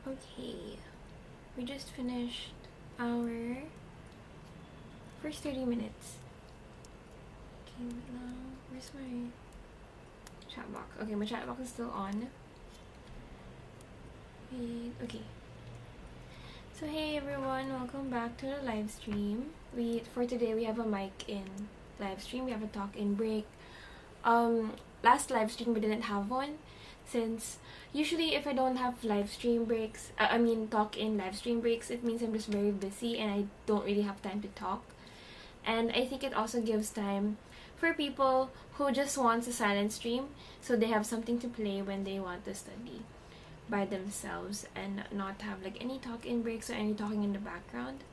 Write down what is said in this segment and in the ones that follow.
Okay, we just finished our first 30 minutes. Okay, but now, where's my chat box? Okay, my chat box is still on. Wait, okay. So hey everyone, welcome back to the live stream. For today we have a mic in live stream, we have a talk in break. Last live stream we didn't have one, since usually if I don't have live stream breaks, talk in live stream breaks, it means I'm just very busy and I don't really have time to talk. And I think it also gives time for people who just wants a silent stream, so they have something to play when they want to study by themselves and not have like any talk in breaks or any talking in the background.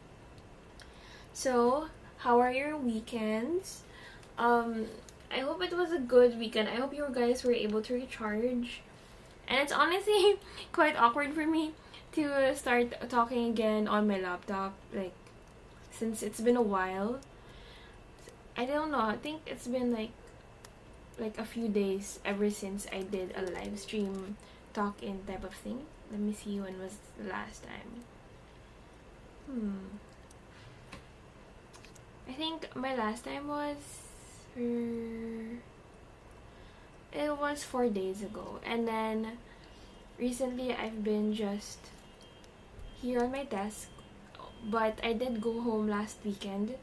So how are your weekends? I hope it was a good weekend. I hope you guys were able to recharge. And it's honestly quite awkward for me to start talking again on my laptop, like, since it's been a while. I don't know, I think it's been like a few days ever since I did a live stream talk in type of thing. Let me see, when was the last time? I think my last time was it was 4 days ago, and then recently I've been just here on my desk, but I did go home last weekend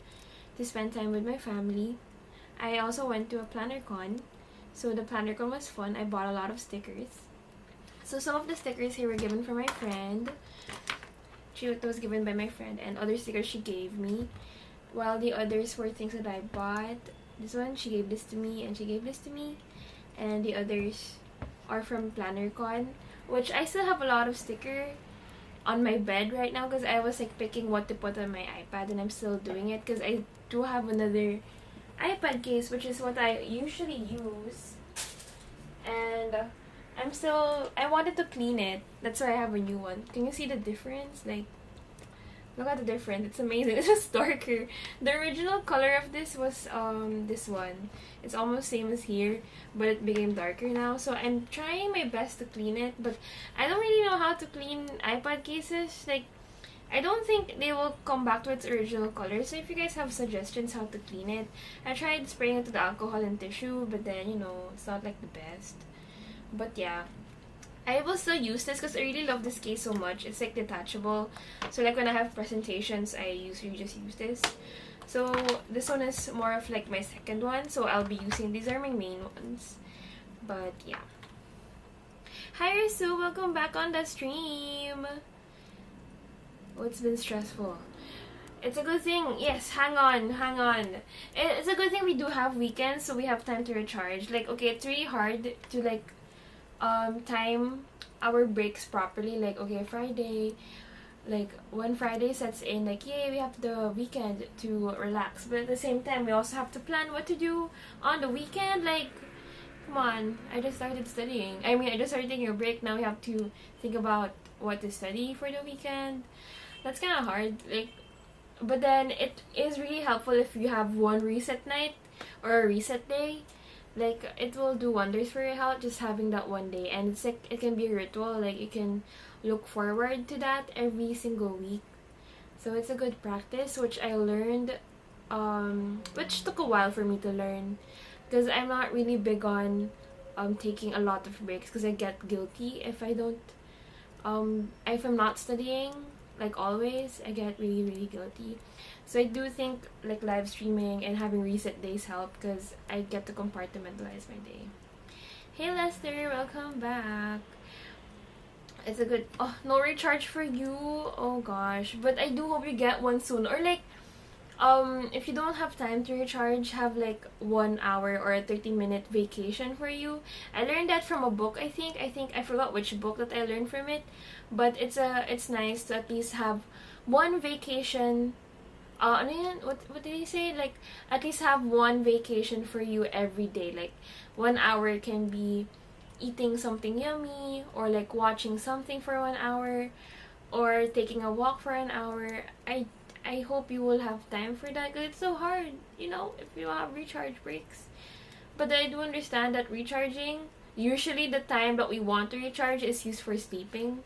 to spend time with my family. I also went to a planner con, so the planner con was fun. I bought a lot of stickers. So some of the stickers here were given from my friend. It was given by my friend, and other stickers she gave me, while the others were things that I bought. This one, she gave this to me, and she gave this to me, and the others are from PlannerCon, which I still have a lot of sticker on my bed right now because I was like picking what to put on my iPad, and I'm still doing it because I do have another iPad case, which is what I usually use, and I wanted to clean it. That's why I have a new one. Can you see the difference? Like, look at the difference. It's amazing. It's just darker. The original color of this was this one. It's almost same as here, but it became darker now. So I'm trying my best to clean it, but I don't really know how to clean iPad cases. Like, I don't think they will come back to its original color. So if you guys have suggestions how to clean it, I tried spraying it with alcohol and tissue, but then, you know, it's not like the best. But yeah, I will still use this because I really love this case so much. It's like detachable, so like when I have presentations, I usually just use this. So this one is more of like my second one, so I'll be using, these are my main ones. But yeah. Hi Risu, welcome back on the stream. Oh, it's been stressful. It's a good thing. Yes, hang on. It's a good thing we do have weekends, so we have time to recharge. Like, okay, it's really hard to like time our breaks properly. Like, okay, Friday, like when Friday sets in, like, yay, we have the weekend to relax, but at the same time we also have to plan what to do on the weekend. Like, come on, I just started studying. I mean, I just started taking a break. Now we have to think about what to study for the weekend. That's kind of hard. Like, but then it is really helpful if you have one reset night or a reset day. Like, it will do wonders for your health, just having that one day. And it's like, it can be a ritual. Like, you can look forward to that every single week. So it's a good practice, which I learned, which took a while for me to learn, because I'm not really big on taking a lot of breaks, because I get guilty if I don't, if I'm not studying, like always, I get really, really guilty. So I do think like live streaming and having reset days help, because I get to compartmentalize my day. Hey Lester, welcome back. It's a good, oh, no recharge for you. Oh gosh, but I do hope you get one soon. Or like, if you don't have time to recharge, have like 1 hour or a 30-minute vacation for you. I learned that from a book. I think I forgot which book that I learned from it, but it's nice to at least have one vacation. Ano yan? What did he say? Like, at least have one vacation for you every day. Like, 1 hour can be eating something yummy, or like watching something for 1 hour, or taking a walk for an hour. I hope you will have time for that, because it's so hard, you know, if you have recharge breaks. But I do understand that recharging, usually the time that we want to recharge is used for sleeping,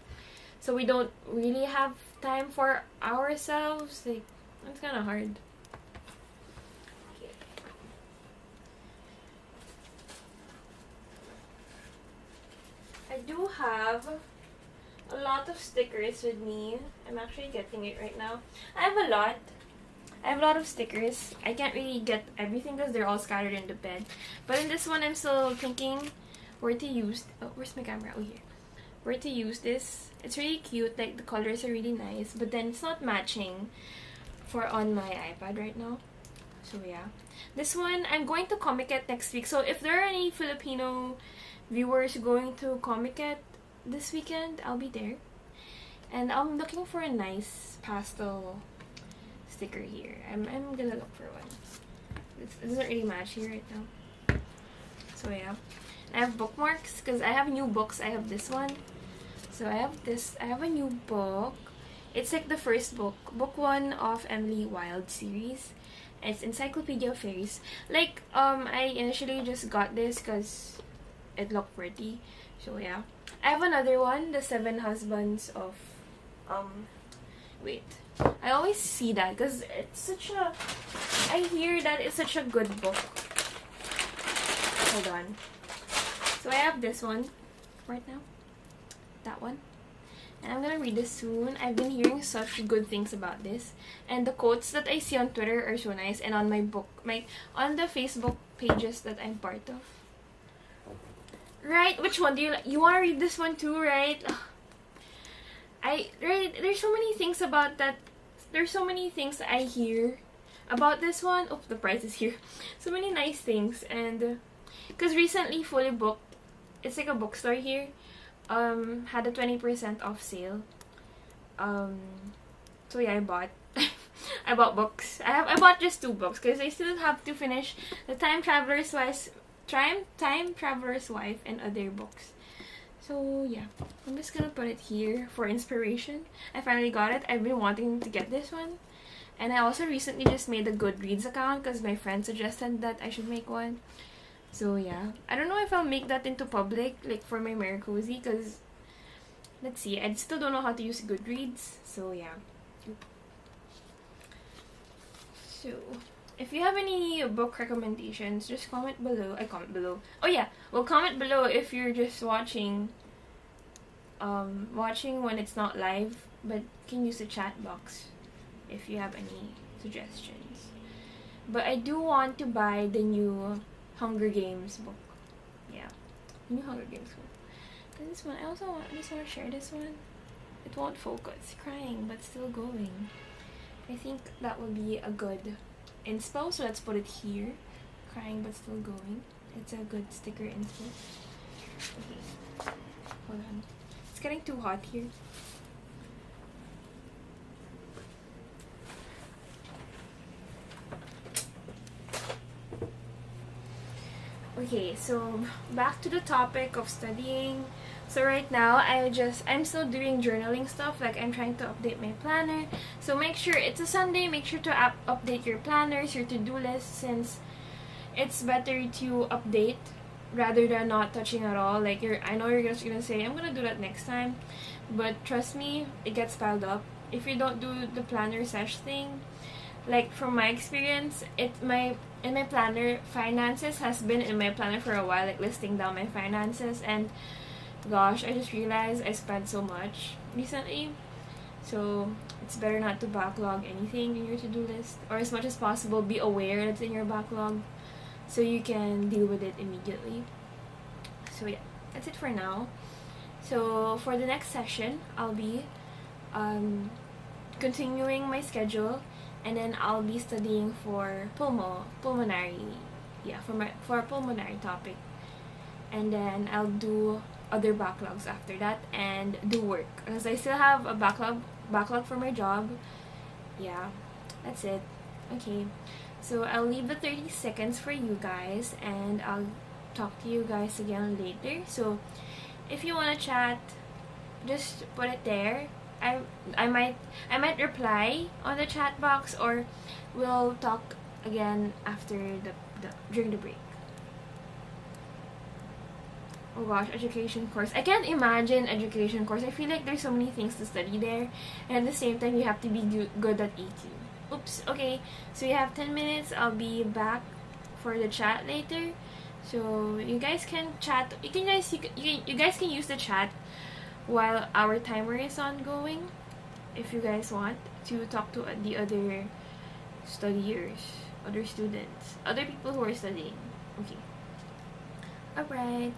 so we don't really have time for ourselves. Like, it's kind of hard. I do have a lot of stickers with me. I'm actually getting it right now. I have a lot of stickers. I can't really get everything because they're all scattered in the bed. But in this one, I'm still thinking where to use. Oh, where's my camera? Oh, here. Where to use this. It's really cute. Like, the colors are really nice. But then it's not matching for on my iPad right now. So yeah. This one, I'm going to Comiket next week. So if there are any Filipino viewers going to Comiket this weekend, I'll be there. And I'm looking for a nice pastel sticker here. I'm gonna look for one. It doesn't really match here right now. So yeah. I have bookmarks because I have new books. I have this one. So I have this. I have a new book. It's like the first book. Book 1 of Emily Wilde series. It's Encyclopedia of Fairies. Like, I initially just got this because it looked pretty. So yeah. I have another one, The 7 Husbands of, wait. I always see that because it's such a, I hear that it's such a good book. Hold on. So I have this one right now. That one. And I'm gonna read this soon. I've been hearing such good things about this. And the quotes that I see on Twitter are so nice. And on my book, on the Facebook pages that I'm part of. Right? Which one do you like? You want to read this one too, right? There's so many things about that. There's so many things I hear about this one. Oh, the price is here. So many nice things. And because recently Fully Booked, it's like a bookstore here, had a 20% off sale. Um, so yeah, I bought I bought books. I bought just 2 books because I still have to finish the Time Traveler's Wife and other books. So yeah, I'm just gonna put it here for inspiration. I finally got it. I've been wanting to get this one. And I also recently just made a Goodreads account because my friend suggested that I should make one. So yeah, I don't know if I'll make that into public, like for my Mary Cozy, because let's see, I still don't know how to use Goodreads. So yeah. So if you have any book recommendations, just comment below. I comment below. Oh yeah, well, comment below if you're just watching when it's not live, but can use the chat box if you have any suggestions. But I do want to buy the new Hunger Games book. Yeah, new Hunger Games book. And this one, I just want to share this one. It won't focus. Crying, but still going. I think that would be a good inspo, so let's put it here. Crying, but still going. It's a good sticker inspo. Okay, hold on. It's getting too hot here. Okay, so back to the topic of studying. So right now, I'm still doing journaling stuff, like I'm trying to update my planner. So make sure, it's a Sunday, make sure to update your planners, your to-do list, since it's better to update rather than not touching at all. Like, I know you're just gonna say, I'm gonna do that next time, but trust me, it gets piled up. If you don't do the planner sesh thing, like from my experience, in my planner, finances has been in my planner for a while, like listing down my finances, and gosh, I just realized I spent so much recently. So it's better not to backlog anything in your to-do list, or as much as possible be aware that's in your backlog so you can deal with it immediately. So yeah, that's it for now. So for the next session, I'll be continuing my schedule, and then I'll be studying for pulmonary, for a pulmonary topic, and then I'll do other backlogs after that and do work because I still have a backlog for my job. Yeah, that's it. Okay, so I'll leave the 30 seconds for you guys, and I'll talk to you guys again later. So if you want to chat, just put it there. I might reply on the chat box, or we'll talk again after during the break. Oh gosh, education course. I can't imagine education course. I feel like there's so many things to study there, and at the same time you have to be good at EQ. Oops. Okay, so you have 10 minutes. I'll be back for the chat later. So you guys can chat. You guys can use the chat while our timer is ongoing, if you guys want to talk to the other studiers, other students, other people who are studying. Okay. Alright.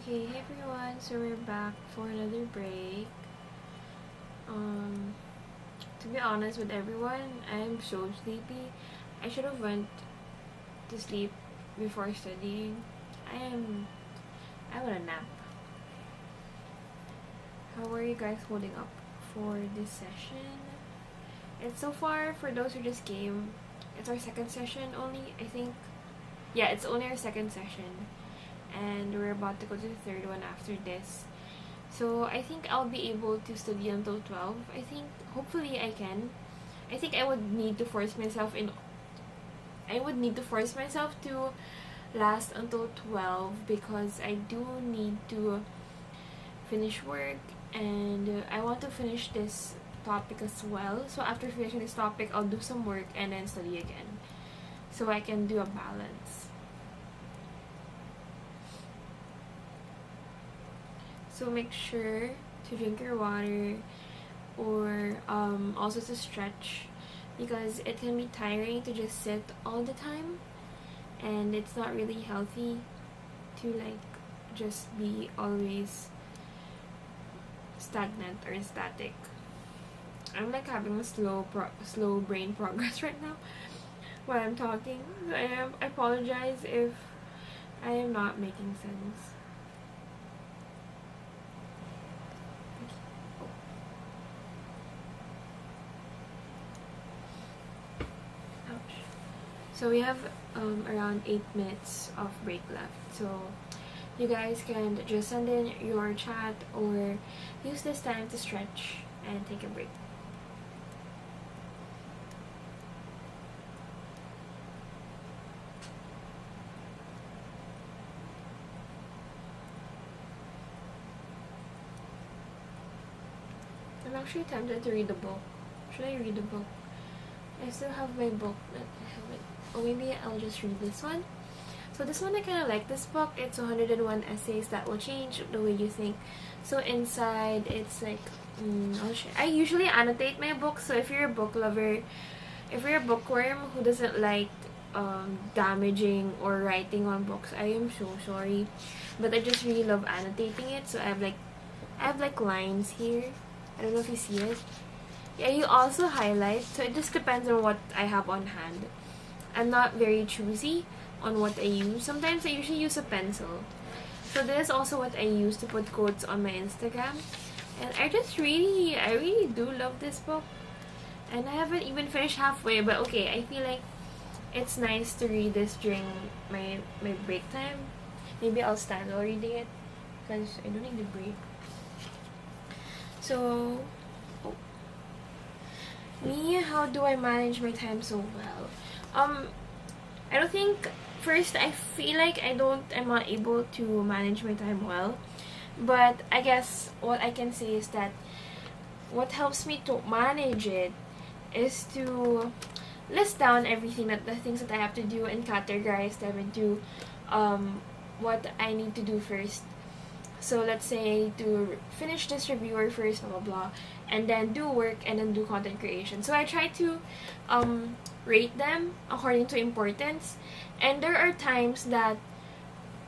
Okay, hey everyone, so we're back for another break. To be honest with everyone, I'm so sleepy. I should have went to sleep before studying. I want a nap. How are you guys holding up for this session? And so far, for those who just came, it's our second session only, I think. Yeah, it's only our second session. And we're about to go to the third one after this. So I think I'll be able to study until 12. I think, hopefully I can. I think I would need to force myself to last until 12 because I do need to finish work and I want to finish this topic as well. So after finishing this topic, I'll do some work and then study again. So I can do a balance. So make sure to drink your water or also to stretch because it can be tiring to just sit all the time and it's not really healthy to like just be always stagnant or static. I'm like having a slow brain progress right now while I'm talking. I apologize if I am not making sense. So we have around 8 minutes of break left. So you guys can just send in your chat or use this time to stretch and take a break. I'm actually tempted to read a book. Should I read a book? I still have my book that I haven't. Or maybe I'll just read this one. So this one, I kind of like this book. It's 101 essays that will change the way you think. So inside, it's like, I usually annotate my books. So if you're a book lover, if you're a bookworm who doesn't like damaging or writing on books, I am so sorry. But I just really love annotating it. So I have like lines here. I don't know if you see it. Yeah, you also highlight. So it just depends on what I have on hand. I'm not very choosy on what I use. Sometimes I usually use a pencil. So this is also what I use to put quotes on my Instagram. And I really do love this book. And I haven't even finished halfway, but okay, I feel like it's nice to read this during my break time. Maybe I'll stand while reading it because I don't need a break. So, me, how do I manage my time so well? I don't think, first, I feel like I'm not able to manage my time well. But I guess what I can say is that what helps me to manage it is to list down the things that I have to do and categorize them into what I need to do first. So let's say to finish this reviewer first, blah blah blah, and then do work and then do content creation. So I try to rate them according to importance. And there are times that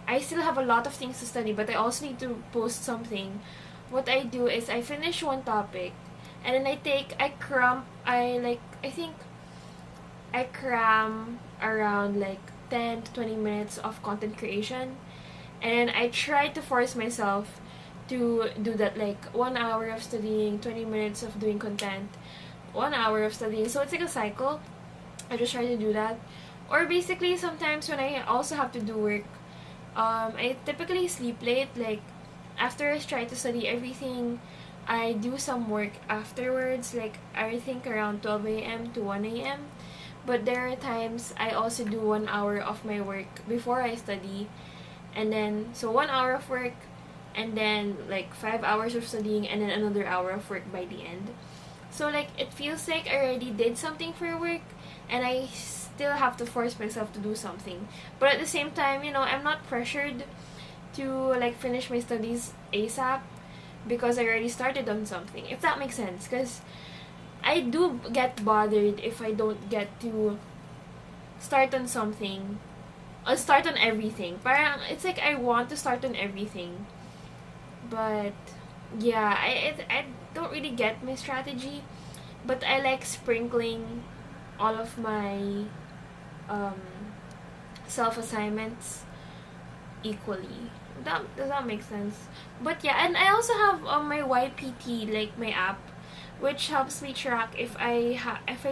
I still have a lot of things to study, but I also need to post something. What I do is I finish one topic, and then I cram around like 10 to 20 minutes of content creation. And I try to force myself to do that, like 1 hour of studying, 20 minutes of doing content, 1 hour of studying. So it's like a cycle. I just try to do that. Or basically, sometimes when I also have to do work, I typically sleep late. Like, after I try to study everything, I do some work afterwards. Like, I think around 12 a.m. to 1 a.m. But there are times I also do 1 hour of my work before I study. And then, so 1 hour of work, and then like 5 hours of studying, and then another hour of work by the end. So like, it feels like I already did something for work, and I still have to force myself to do something. But at the same time, I'm not pressured to like finish my studies ASAP because I already started on something, if that makes sense. Because I do get bothered if I don't get to start on something I'll start on everything. Parang, it's like I want to start on everything. But, yeah, I don't really get my strategy. But I like sprinkling all of my um, self-assignments equally. Does that make sense? But yeah, and I also have my YPT, like my app, which helps me track if I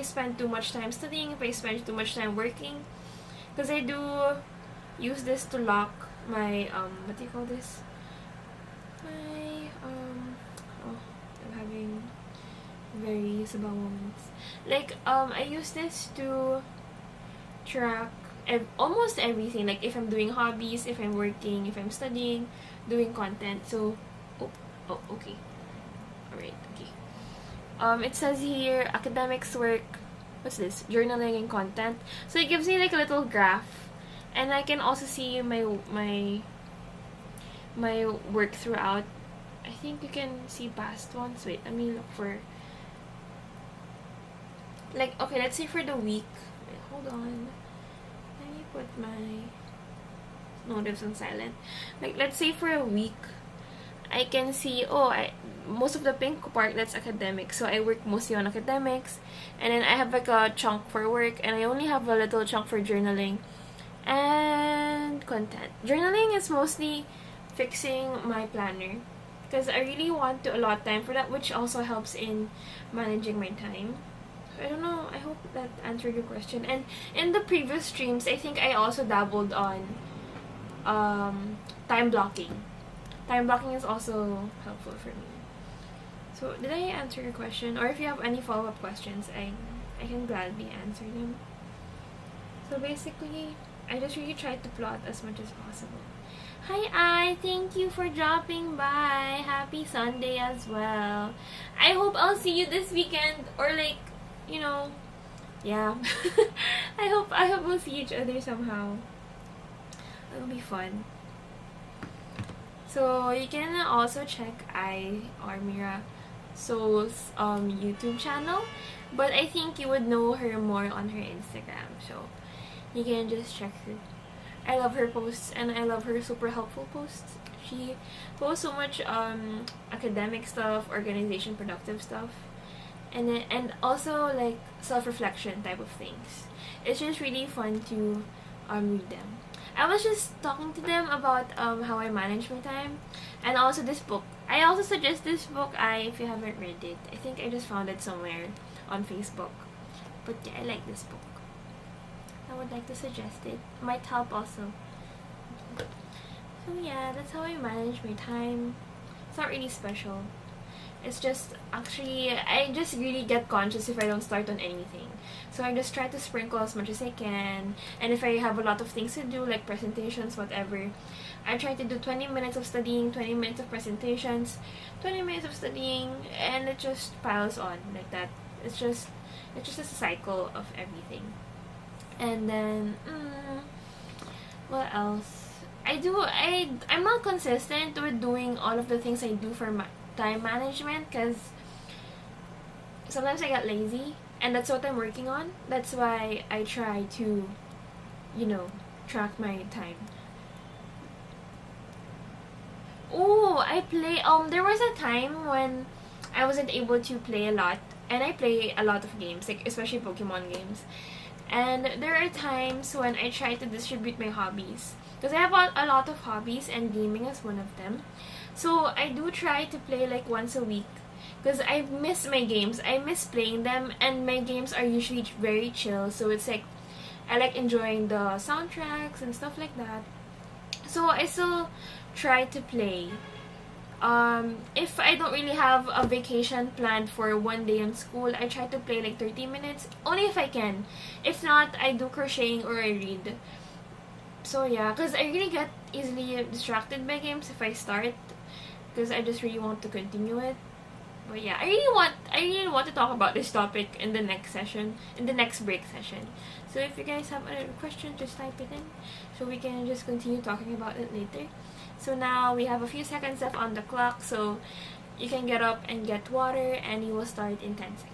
spend too much time studying, if I spend too much time working, because I do use this to lock my what do you call this? My oh, I'm having very sabaw moments. Like I use this to track almost everything, like if I'm doing hobbies, if I'm working, if I'm studying, doing content. So okay, all right, okay. It says here academics, work, what's this, journaling and content. So it gives me like a little graph, and I can also see my work throughout. I think you can see past ones. Wait, let me look for, like, okay, let's say for the week. Wait, hold on, let me put my notice on silent. Like, let's say for a week, I can see, most of the pink part, that's academic. So I work mostly on academics, and then I have like a chunk for work, and I only have a little chunk for journaling and content. Journaling is mostly fixing my planner, because I really want to allot time for that, which also helps in managing my time. I don't know, I hope that answered your question. And in the previous streams, I think I also dabbled on time blocking. Time blocking is also helpful for me. So, did I answer your question? Or if you have any follow-up questions, I can gladly answer them. So basically, I just really tried to plot as much as possible. Hi, thank you for dropping by. Happy Sunday as well. I hope I'll see you this weekend, or like, you know, yeah. I hope we'll see each other somehow. It'll be fun. So you can also check Armira Soul's YouTube channel, but I think you would know her more on her Instagram, so you can just check her. I love her posts, and I love her super helpful posts. She posts so much academic stuff, organization, productive stuff, and also like self-reflection type of things. It's just really fun to read them. I was just talking to them about how I manage my time, and also this book. I also suggest this book if you haven't read it. I think I just found it somewhere on Facebook. But yeah, I like this book. I would like to suggest it. Might help also. So yeah, that's how I manage my time. It's not really special. It's just, actually, I just really get conscious if I don't start on anything. So I just try to sprinkle as much as I can. And if I have a lot of things to do, like presentations, whatever, I try to do 20 minutes of studying, 20 minutes of presentations, 20 minutes of studying, and it just piles on like that. It's just a cycle of everything. And then, what else? I'm not consistent with doing all of the things I do for my time management, because sometimes I get lazy, and that's what I'm working on. That's why I try to, track my time. I play, there was a time when I wasn't able to play a lot, and I play a lot of games, like especially Pokemon games. And there are times when I try to distribute my hobbies, because I have a lot of hobbies, and gaming is one of them. So I do try to play like once a week, because I miss my games. I miss playing them, and my games are usually very chill. So it's like, I like enjoying the soundtracks and stuff like that. So I still try to play. If I don't really have a vacation planned for one day in school, I try to play like 30 minutes, only if I can. If not, I do crocheting or I read. So yeah, because I really get easily distracted by games if I start, because I just really want to continue it. But yeah, I really want to talk about this topic in the next session, in the next break session. So if you guys have other questions, just type it in, so we can just continue talking about it later. So now we have a few seconds left on the clock, so you can get up and get water, and you will start in 10 seconds.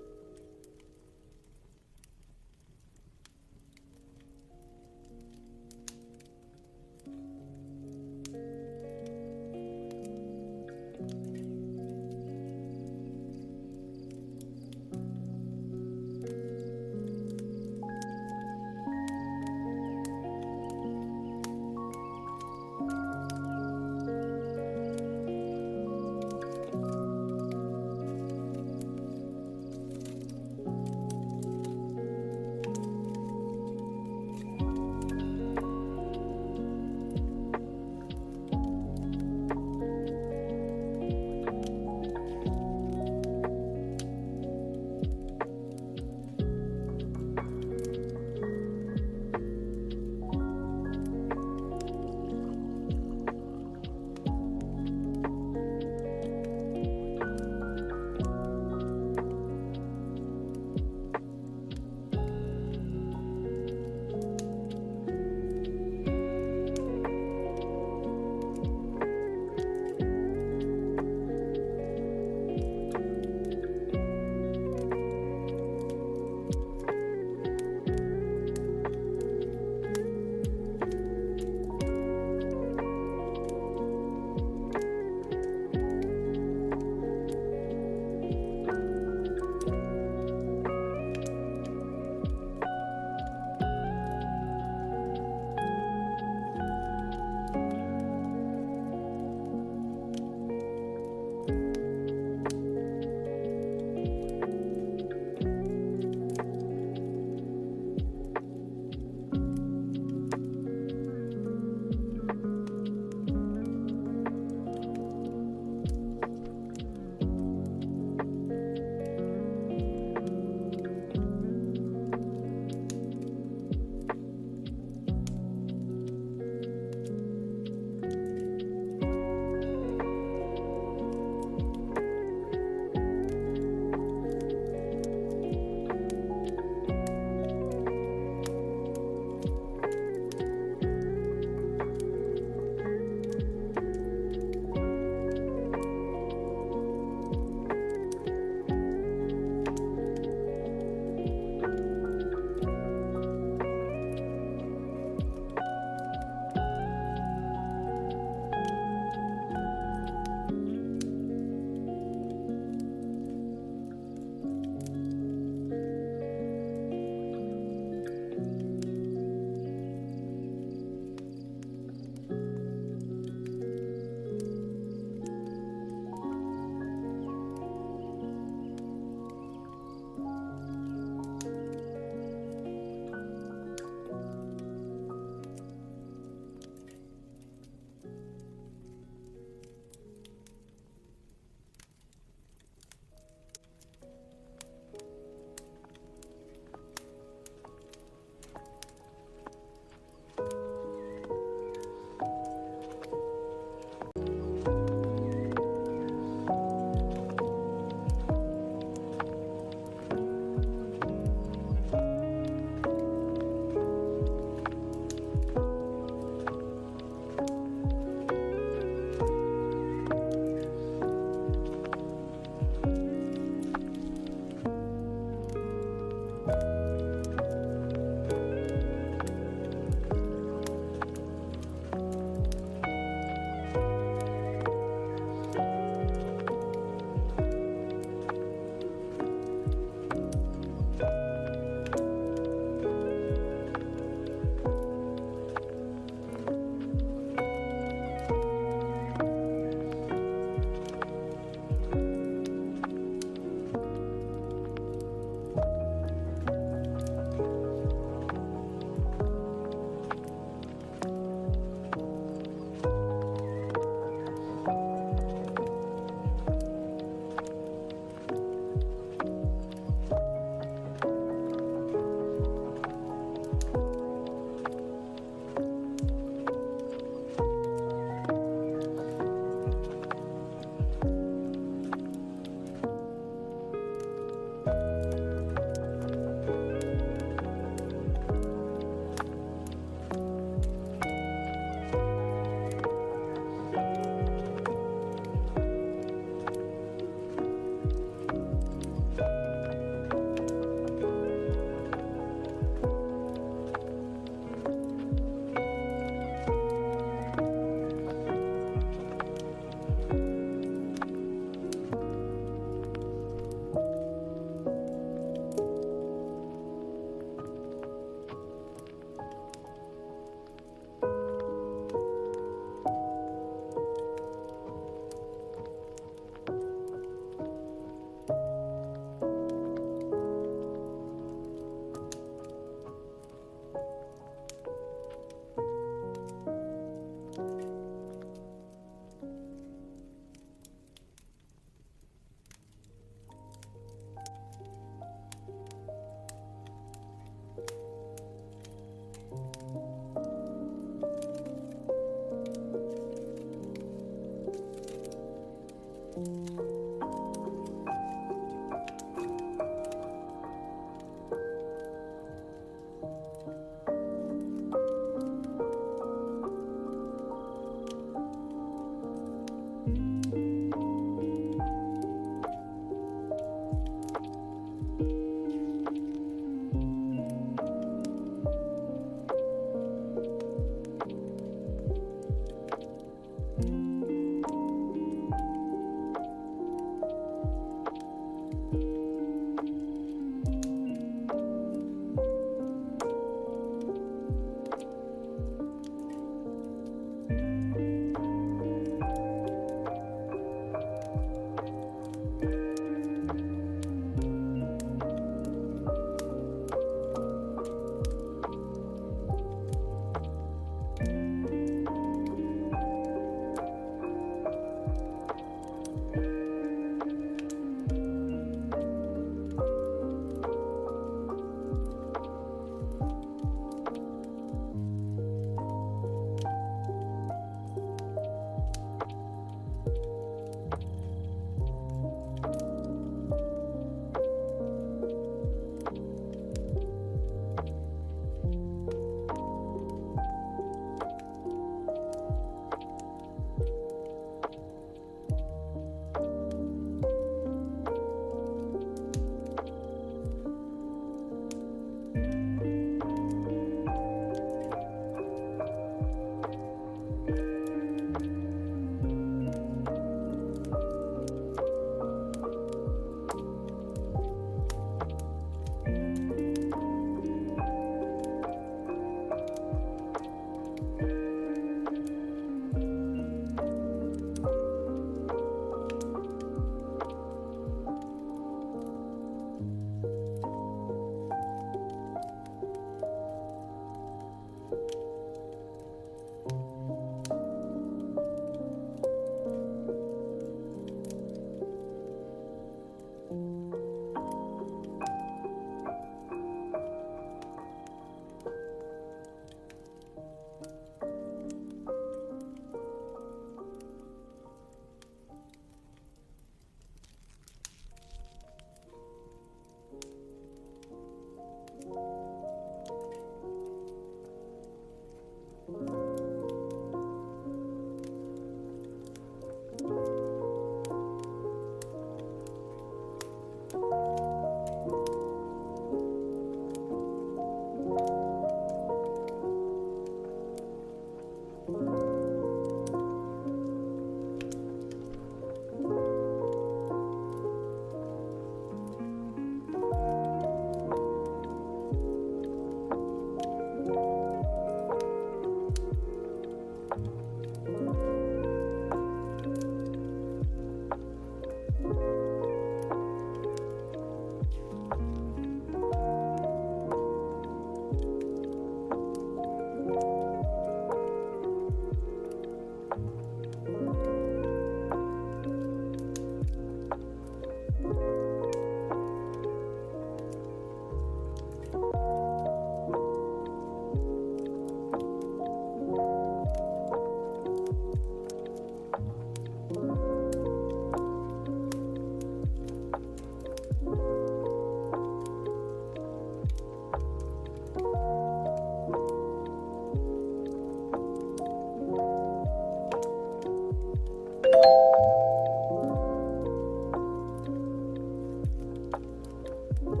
Hey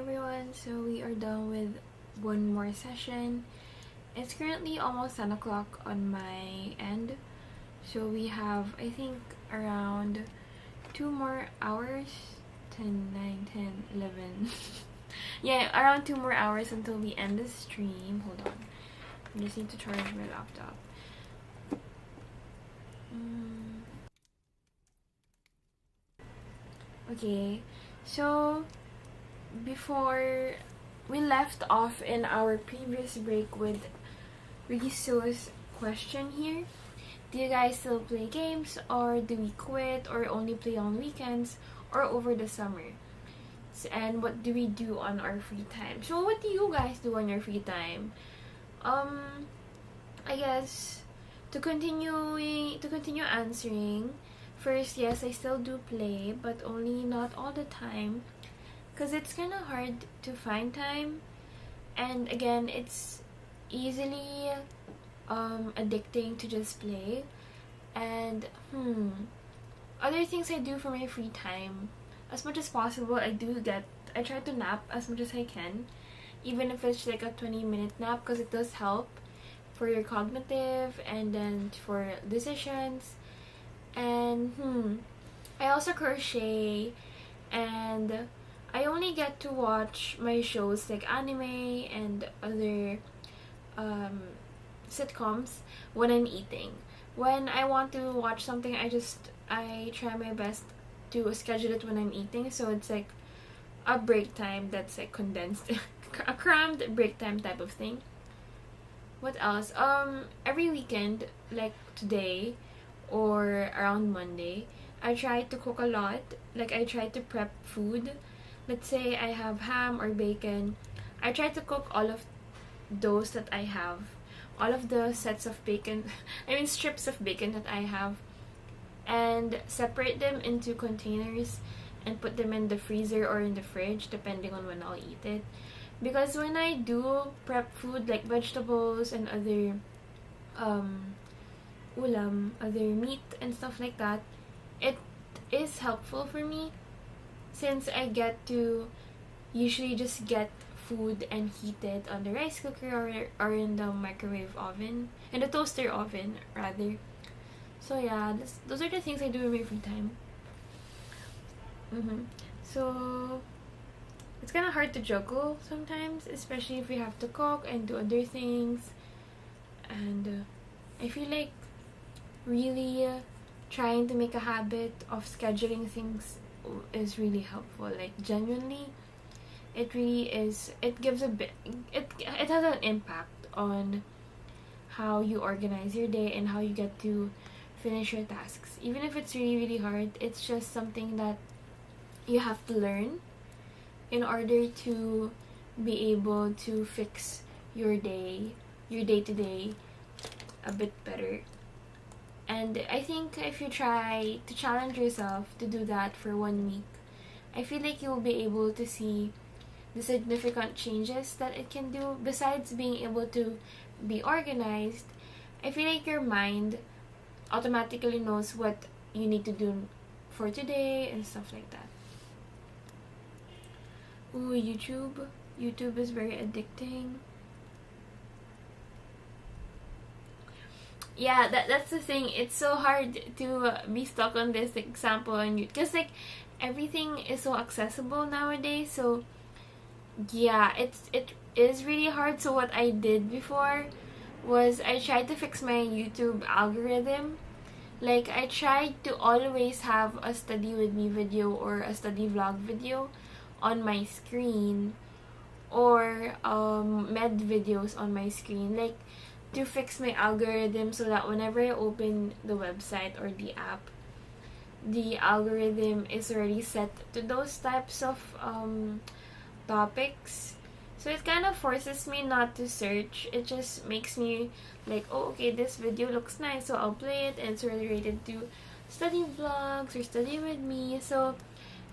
everyone, so we are done with one more session. It's currently almost 10 o'clock on my end, so we have, I think, around 2 more hours. 10, 9, 10, 11. Yeah, around 2 more hours until we end the stream. Hold on, I just need to charge my laptop. Okay, so before we left off in our previous break with Risu's question here. Do you guys still play games, or do we quit, or only play on weekends, or over the summer? And what do we do on our free time? So what do you guys do on your free time? I guess to continue answering, first, yes, I still do play, but only not all the time, because it's kind of hard to find time, and again, it's easily addicting to just play. And other things I do for my free time, as much as possible, I try to nap as much as I can, even if it's like a 20-minute nap, because it does help for your cognitive and then for decisions. And I also crochet, and I only get to watch my shows like anime and other sitcoms when I'm eating. When I want to watch something, I try my best to schedule it when I'm eating, so it's like a break time that's like condensed, a crammed break time type of thing. What else? Every weekend, like today or around Monday, I try to cook a lot. Like, I try to prep food. Let's say I have ham or bacon. I try to cook all of those that I have. All of the sets of bacon, strips of bacon that I have, and separate them into containers and put them in the freezer or in the fridge, depending on when I'll eat it. Because when I do prep food like vegetables and other ulam, other meat and stuff like that, it is helpful for me, since I get to usually just get food and heat it on the rice cooker or in the microwave oven, in the toaster oven rather. So yeah, those are the things I do in my free time. So it's kind of hard to juggle sometimes, especially if you have to cook and do other things. And I feel like really trying to make a habit of scheduling things is really helpful. Like, genuinely, it really is. It gives a bit. It has an impact on how you organize your day and how you get to finish your tasks. Even if it's really, really hard, it's just something that you have to learn in order to be able to fix your day-to-day a bit better. And I think if you try to challenge yourself to do that for 1 week, I feel like you'll be able to see the significant changes that it can do. Besides being able to be organized, I feel like your mind automatically knows what you need to do for today and stuff like that. Ooh, YouTube is very addicting. Yeah, that's the thing. It's so hard to be stuck on this example, and because like everything is so accessible nowadays. So yeah, it is really hard. So what I did before was I tried to fix my YouTube algorithm. Like, I tried to always have a study with me video or a study vlog video on my screen, or med videos on my screen, like, to fix my algorithm so that whenever I open the website or the app, the algorithm is already set to those types of topics. So it kind of forces me not to search. It just makes me like, oh, okay, this video looks nice, so I'll play it, and it's related to study vlogs or study with me. So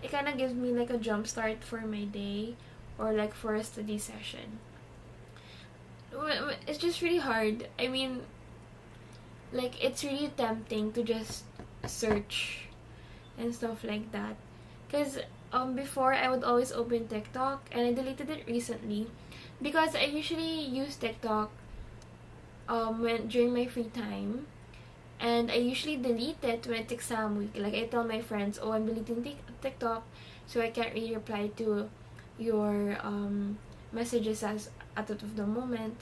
it kind of gives me like a jump start for my day or like for a study session. It's just really hard. I mean, like, it's really tempting to just search and stuff like that. Because before, I would always open TikTok, and I deleted it recently because I usually use TikTok during my free time, and I usually delete it when it's exam week. Like, I tell my friends, oh, I'm deleting TikTok, so I can't really reply to your messages as at the moment,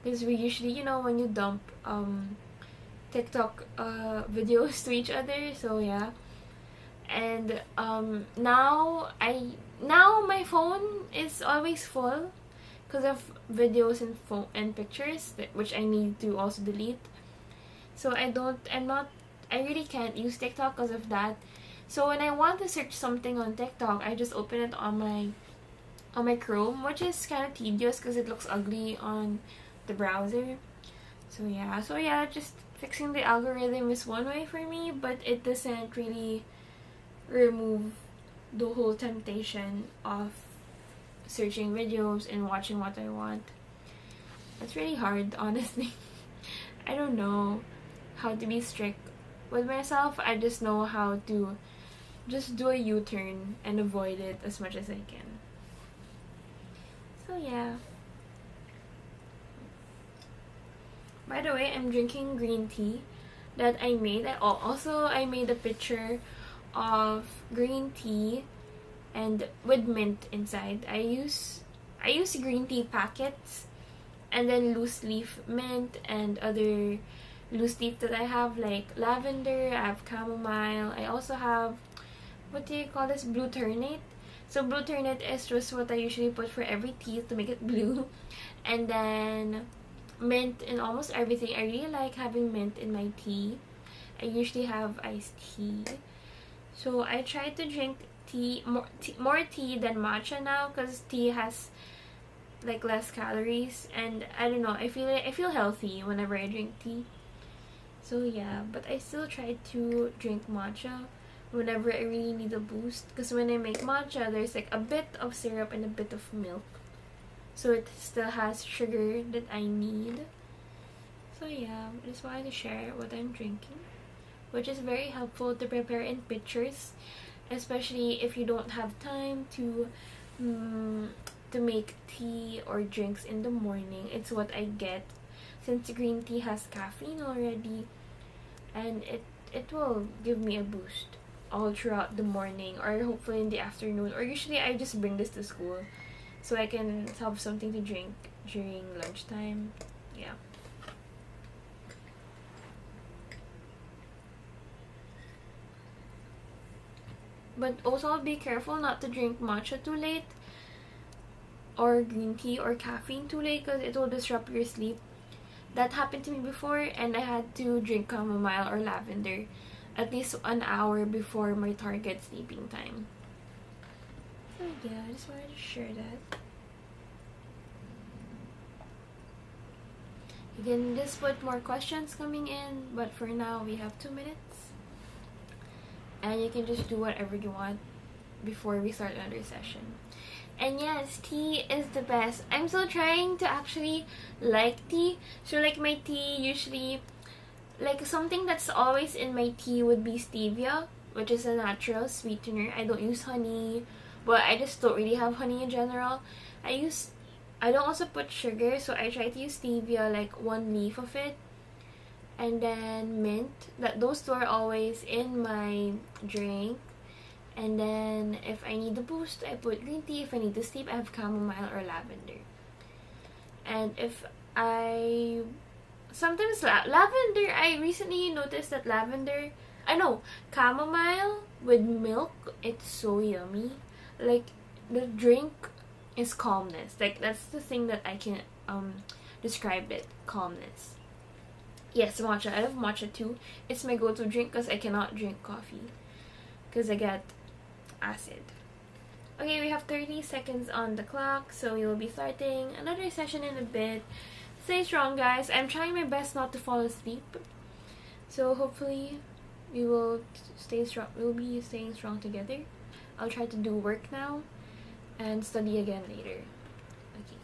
because we usually, you know, when you dump TikTok videos to each other. So yeah. And now my phone is always full because of videos and pictures which I need to also delete. So I really can't use TikTok because of that. So when I want to search something on TikTok, I just open it on my Chrome, which is kind of tedious because it looks ugly on the browser. So yeah, just fixing the algorithm is one way for me, but it doesn't really remove the whole temptation of searching videos and watching what I want. It's really hard, honestly. I don't know how to be strict with myself. I just know how to just do a U-turn and avoid it as much as I can. So yeah. By the way, I'm drinking green tea that I made. I made a picture of green tea and with mint inside. I use green tea packets and then loose leaf mint and other loose leaf that I have, like lavender, I have chamomile, I also have, what do you call this, blue ternate. So blue ternate is just what I usually put for every tea to make it blue. And then mint in almost everything. I really like having mint in my tea. I usually have iced tea. So I try to drink more tea than matcha now, because tea has like less calories, and I don't know, I feel healthy whenever I drink tea. So yeah, but I still try to drink matcha whenever I really need a boost, because when I make matcha, there's like a bit of syrup and a bit of milk, so it still has sugar that I need. So yeah, I just wanted to share what I'm drinking, which is very helpful to prepare in pictures, especially if you don't have time to make tea or drinks in the morning. It's what I get, since green tea has caffeine already, and it will give me a boost all throughout the morning, or hopefully in the afternoon, or usually I just bring this to school so I can have something to drink during lunchtime. Yeah. But also be careful not to drink matcha too late, or green tea or caffeine too late, because it will disrupt your sleep. That happened to me before, and I had to drink chamomile or lavender at least an hour before my target sleeping time. So yeah, I just wanted to share that. You can just put more questions coming in, but for now we have 2 minutes. And you can just do whatever you want before we start another session. And yes, tea is the best. I'm still trying to actually like tea. So like my tea usually, like something that's always in my tea would be stevia, which is a natural sweetener. I don't use honey, but I just don't really have honey in general. I don't also put sugar, so I try to use stevia, like 1 leaf of it. And then mint. Those two are always in my drink. And then if I need a boost, I put green tea. If I need to sleep, I have chamomile or lavender. And if I... Sometimes lavender, I recently noticed that chamomile with milk, it's so yummy. Like, the drink is calmness. Like, that's the thing that I can describe it. Calmness. Yes, matcha. I love matcha too. It's my go-to drink because I cannot drink coffee, because I get acid. Okay, we have 30 seconds on the clock, so we will be starting another session in a bit. Stay strong, guys. I'm trying my best not to fall asleep, so hopefully We will stay strong. We'll be staying strong together. I'll try to do work now and study again later. Okay.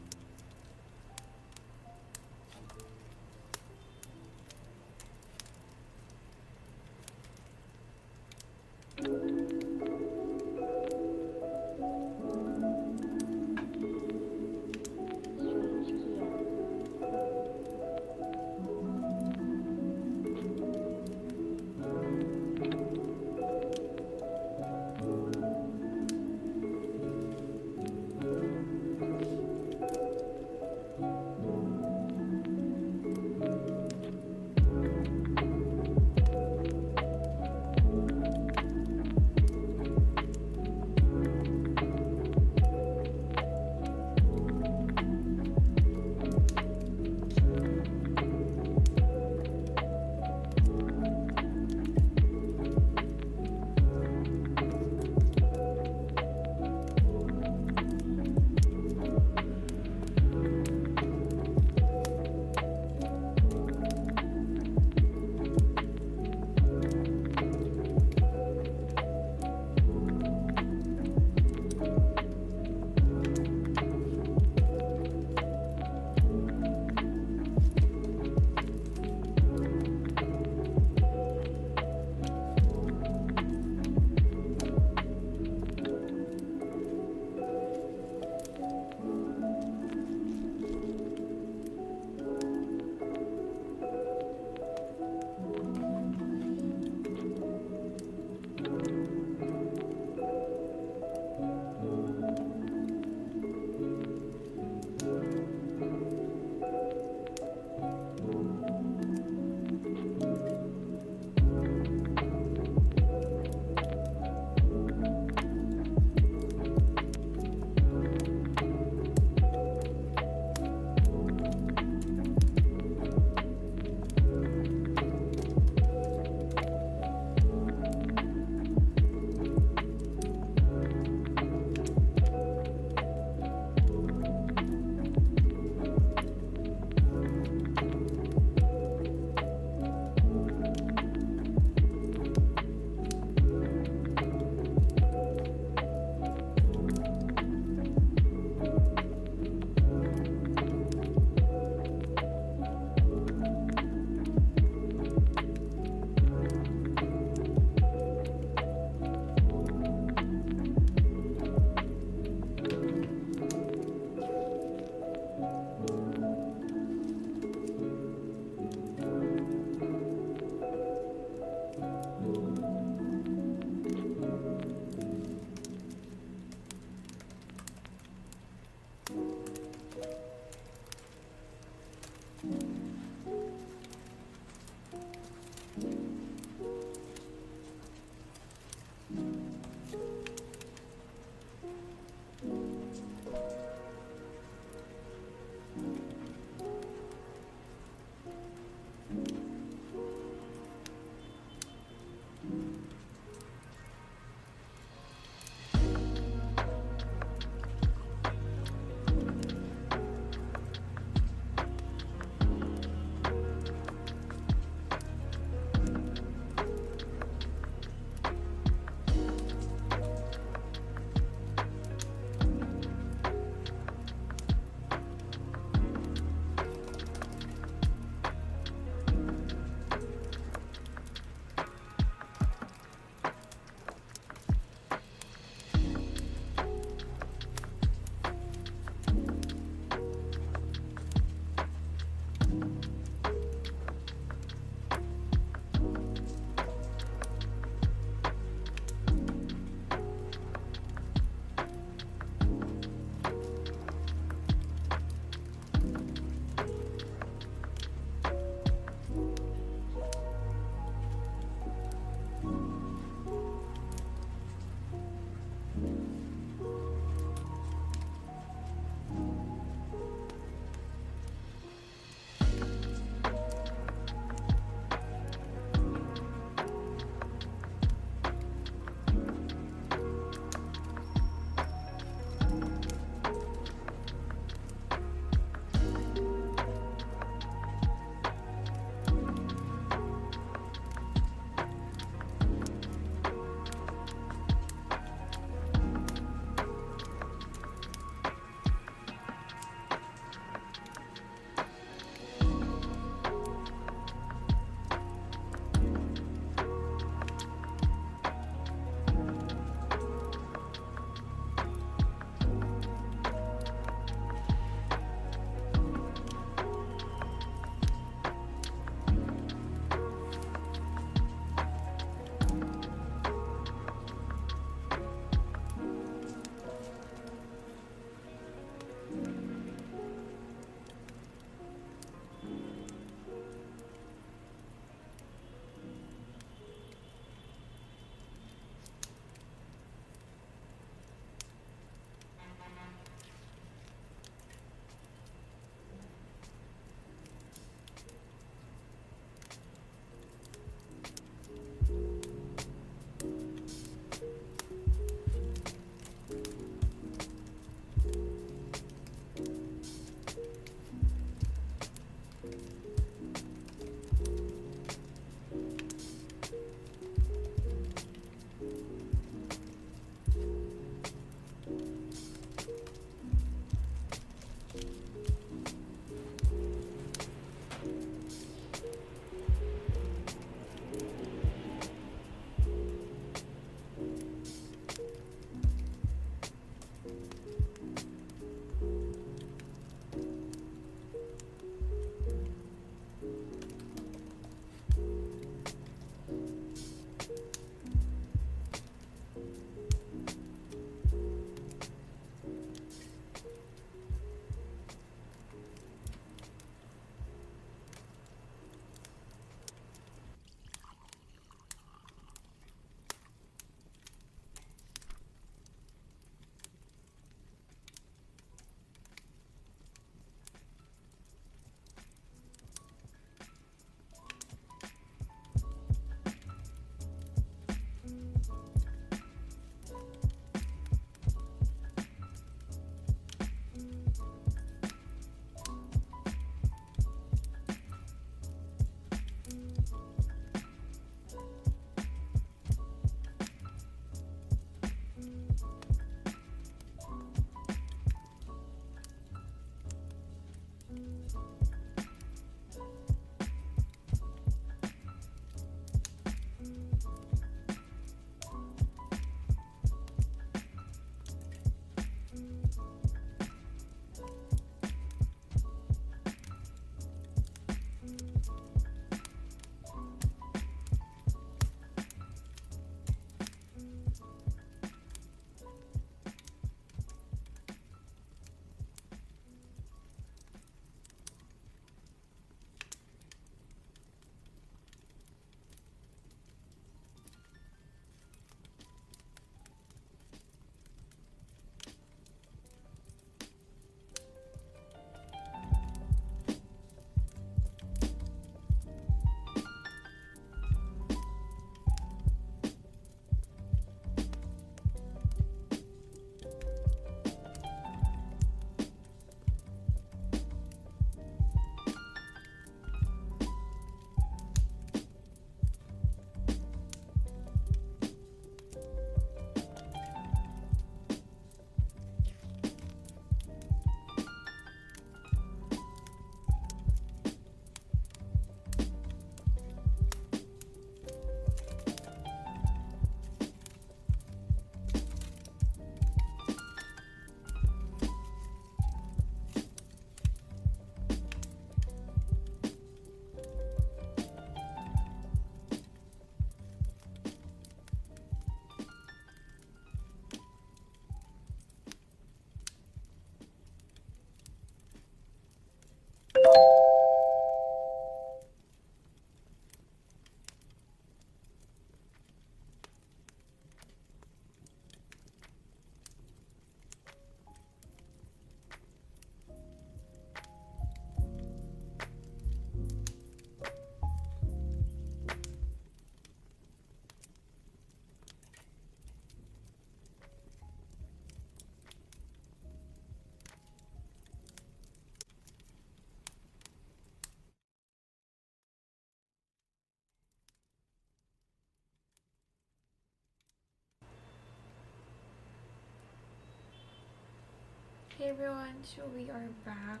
Hey everyone, so we are back,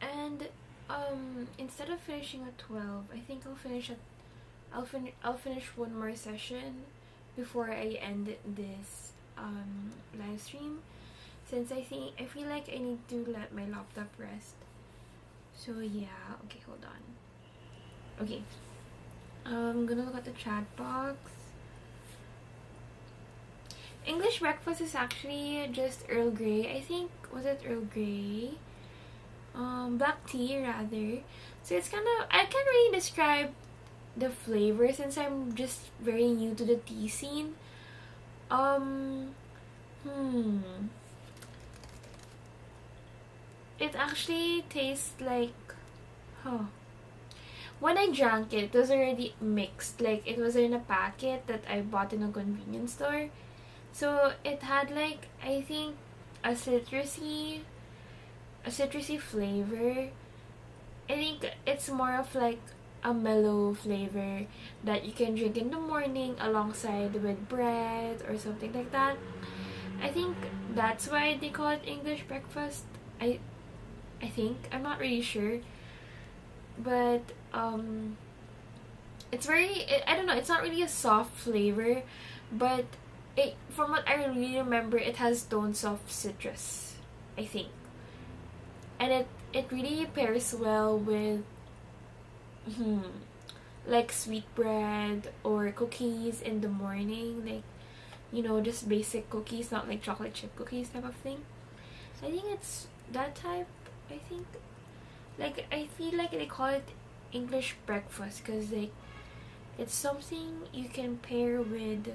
and instead of finishing at 12, I think I'll finish one more session before I end this live stream, since I feel like I need to let my laptop rest. So yeah, okay, hold on. Okay, I'm gonna look at the chat box. English breakfast is actually just Earl Grey. I think, was it Earl Grey? Black tea rather. So it's kind of, I can't really describe the flavor since I'm just very new to the tea scene. It actually tastes like, when I drank it, it was already mixed. Like, it was in a packet that I bought in a convenience store. So it had like, I think, a citrusy flavor. I think it's more of like a mellow flavor that you can drink in the morning alongside with bread or something like that. I think that's why they call it English breakfast. I think, I'm not really sure, but it's very, I don't know, it's not really a soft flavor, but from what I really remember, it has tones of citrus, I think. And it really pairs well with like sweet bread or cookies in the morning, like, you know, just basic cookies, not like chocolate chip cookies type of thing. I think it's that type. I think, like, I feel like they call it English breakfast because like it's something you can pair with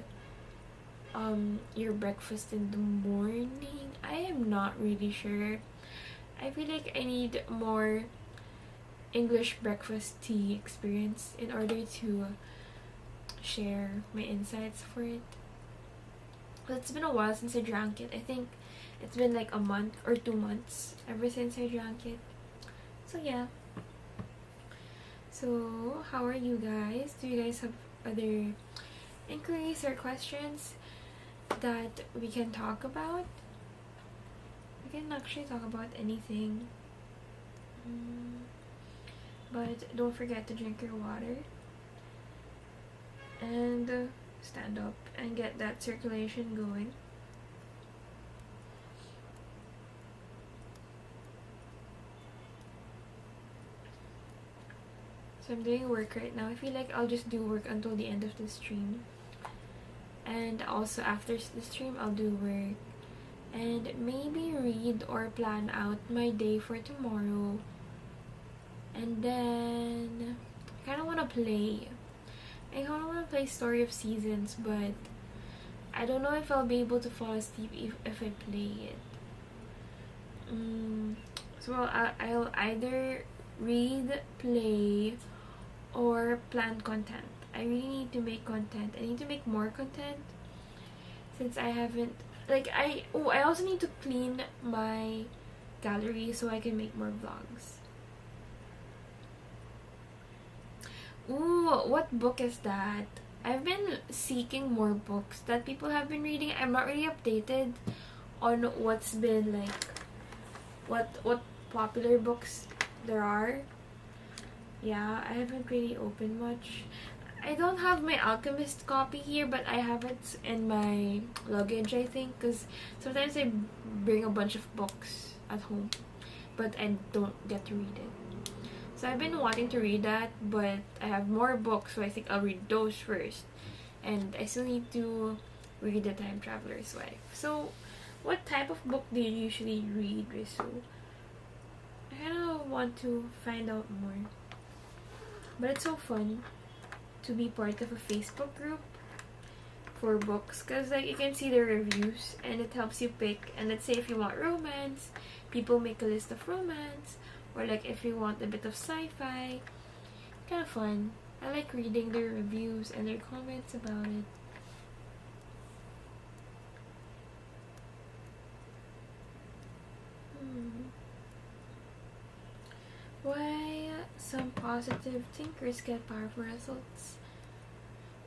your breakfast in the morning. I am not really sure. I feel like I need more English breakfast tea experience in order to share my insights for it. But it's been a while since I drank it. I think it's been like a month or 2 months ever since I drank it. So yeah. So how are you guys? Do you guys have other inquiries or questions that we can talk about? We can actually talk about anything. But don't forget to drink your water and stand up and get that circulation going. So I'm doing work right now. I feel like I'll just do work until the end of the stream. And also after the stream, I'll do work. And maybe read or plan out my day for tomorrow. And then I kind of want to play. I kind of want to play Story of Seasons, but I don't know if I'll be able to fall asleep if I play it. So I'll either read, play, or plan content. I really need to make content. I need to make more content since I haven't, like, I also need to clean my gallery so I can make more vlogs. Ooh, what book is that? I've been seeking more books that people have been reading. I'm not really updated on what's been like, what popular books there are. Yeah, I haven't really opened much. I don't have my Alchemist copy here, but I have it in my luggage, I think, because sometimes I bring a bunch of books at home, but I don't get to read it. So I've been wanting to read that, but I have more books, so I think I'll read those first. And I still need to read The Time Traveler's Wife. So, what type of book do you usually read, Risu? I kind of want to find out more. But it's so fun to be part of a Facebook group for books, because like you can see the reviews and it helps you pick. And let's say if you want romance, people make a list of romance, or like if you want a bit of sci-fi. Kind of fun. I like reading their reviews and their comments about it. Why some positive thinkers get powerful results?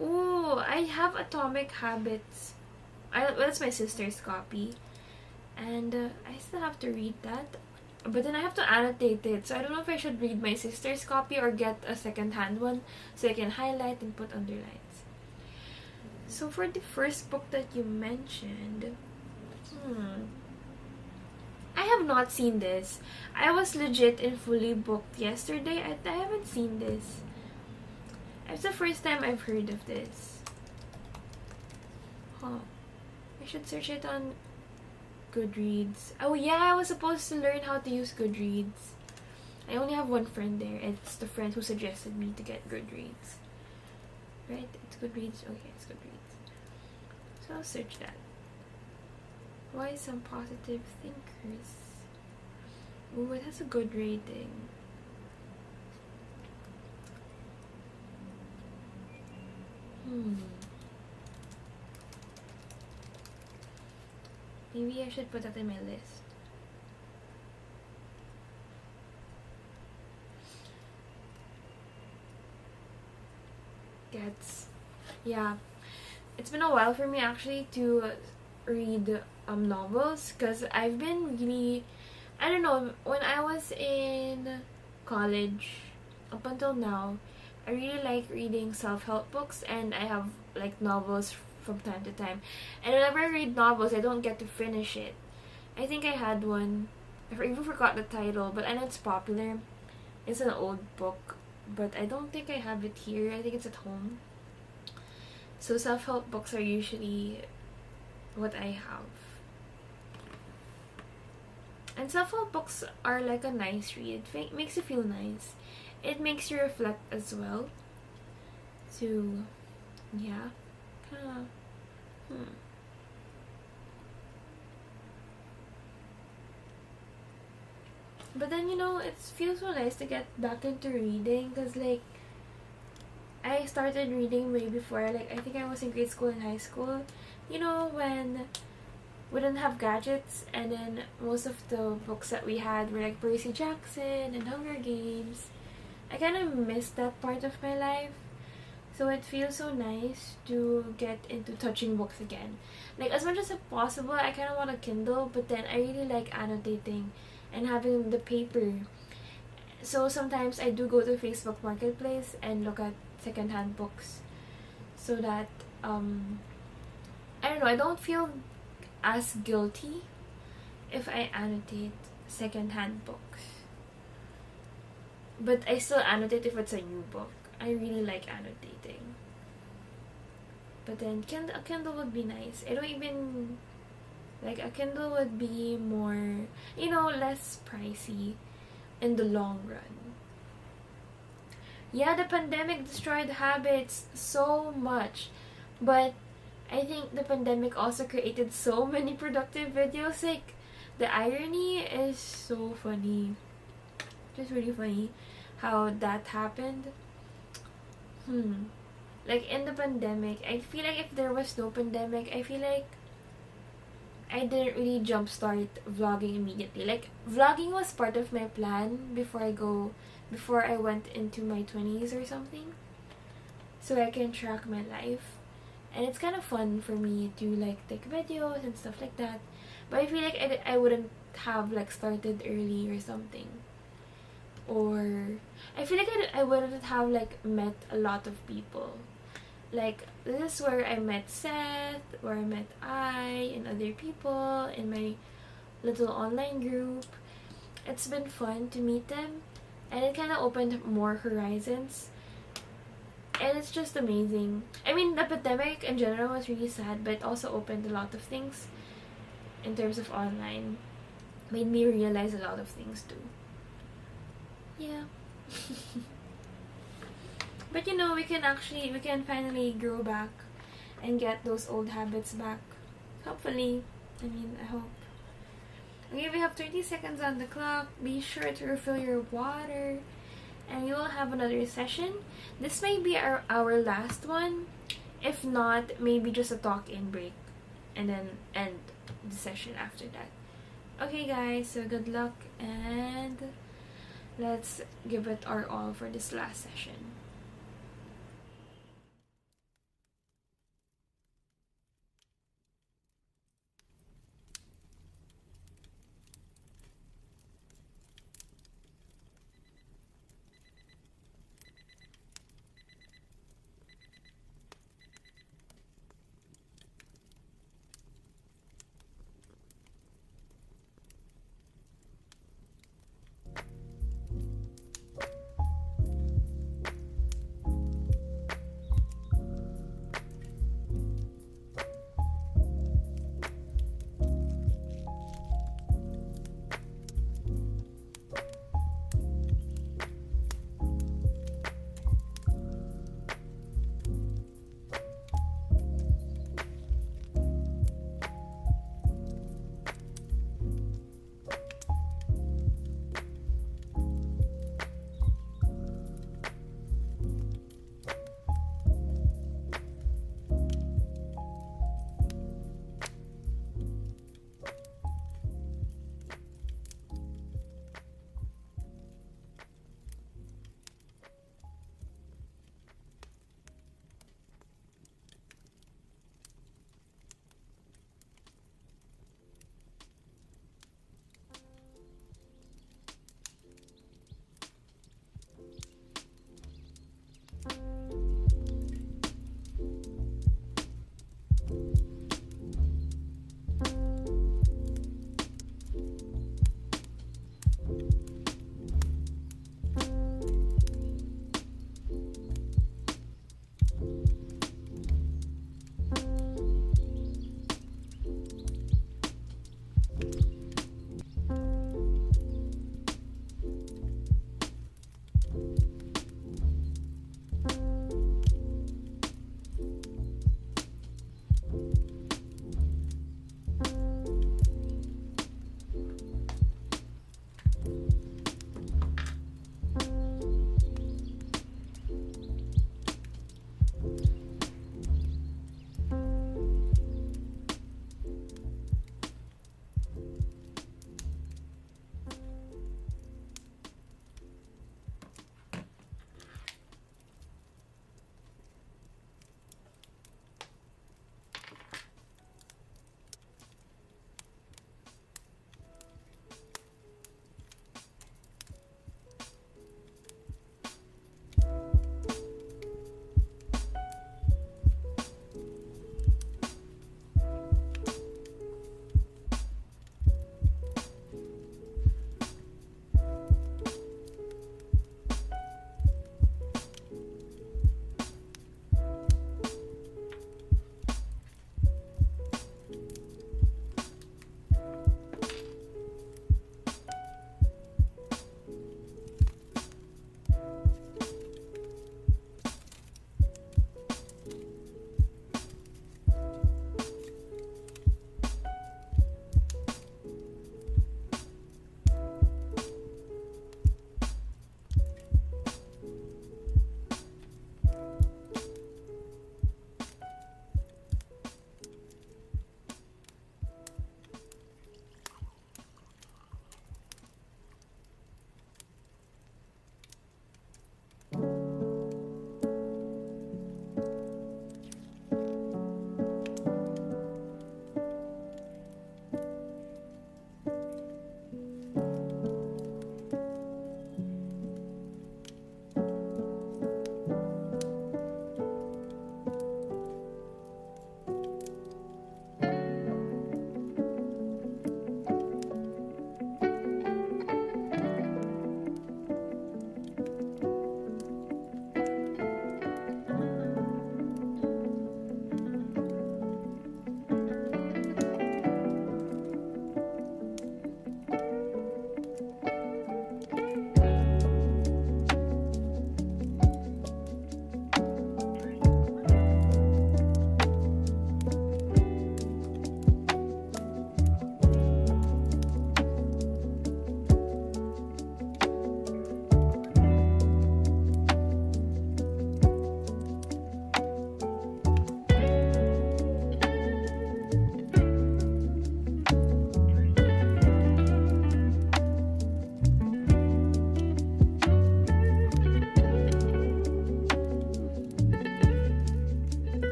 Ooh, I have Atomic Habits. That's my sister's copy. and I still have to read that. But then I have to annotate it, so I don't know if I should read my sister's copy or get a second-hand one so I can highlight and put underlines. So for the first book that you mentioned, I have not seen this. I was legit and fully booked yesterday. I haven't seen this. It's the first time I've heard of this. Huh. I should search it on Goodreads. Oh yeah, I was supposed to learn how to use Goodreads. I only have one friend there. It's the friend who suggested me to get Goodreads. Right? It's Goodreads. Okay, it's Goodreads. So I'll search that. Why some positive thinkers? Ooh, it has a good rating. Maybe I should put that in my list. Yeah. It's been a while for me actually to read novels, because I've been really, I don't know, when I was in college up until now, I really like reading self-help books, and I have like novels from time to time. And whenever I read novels, I don't get to finish it. I think I had one, I even forgot the title, but I know it's popular. It's an old book, but I don't think I have it here. I think it's at home. So self-help books are usually what I have. And self-help books are like a nice read. It makes you feel nice. It makes you reflect as well. So, yeah. But then, it feels so nice to get back into reading, because, like, I started reading way before. Like, I think I was in grade school and high school. When we didn't have gadgets, and then most of the books that we had were like Percy Jackson and Hunger Games. I kind of missed that part of my life. So it feels so nice to get into touching books again. Like, as much as possible, I kind of want a Kindle, but then I really like annotating and having the paper. So sometimes I do go to Facebook Marketplace and look at secondhand books, so that I don't know, I don't feel as guilty if I annotate secondhand books. But I still annotate if it's a new book. I really like annotating. But then a Kindle would be nice. I don't even, like, a Kindle would be more, less pricey in the long run. Yeah, the pandemic destroyed habits so much, but I think the pandemic also created so many productive videos. Like, the irony is so funny. Just really funny how that happened. Like, in the pandemic, I feel like if there was no pandemic, I feel like I didn't really jumpstart vlogging immediately. Like, vlogging was part of my plan before I went into my 20s or something, so I can track my life. And it's kind of fun for me to, like, take videos and stuff like that. But I feel like I wouldn't have, like, started early or something. Or I feel like I wouldn't have, like, met a lot of people. Like, this is where I met Seth, where I met and other people in my little online group. It's been fun to meet them, and it kind of opened more horizons. And it's just amazing. I mean, the pandemic in general was really sad, but it also opened a lot of things in terms of online. Made me realize a lot of things too. Yeah. But we can finally grow back and get those old habits back. Hopefully. I hope. Okay, we have 30 seconds on the clock. Be sure to refill your water, and we will have another session. This may be our last one. If not, maybe just a talk-in break, and then end the session after that. Okay, guys, so good luck, and let's give it our all for this last session.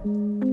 Mm-hmm.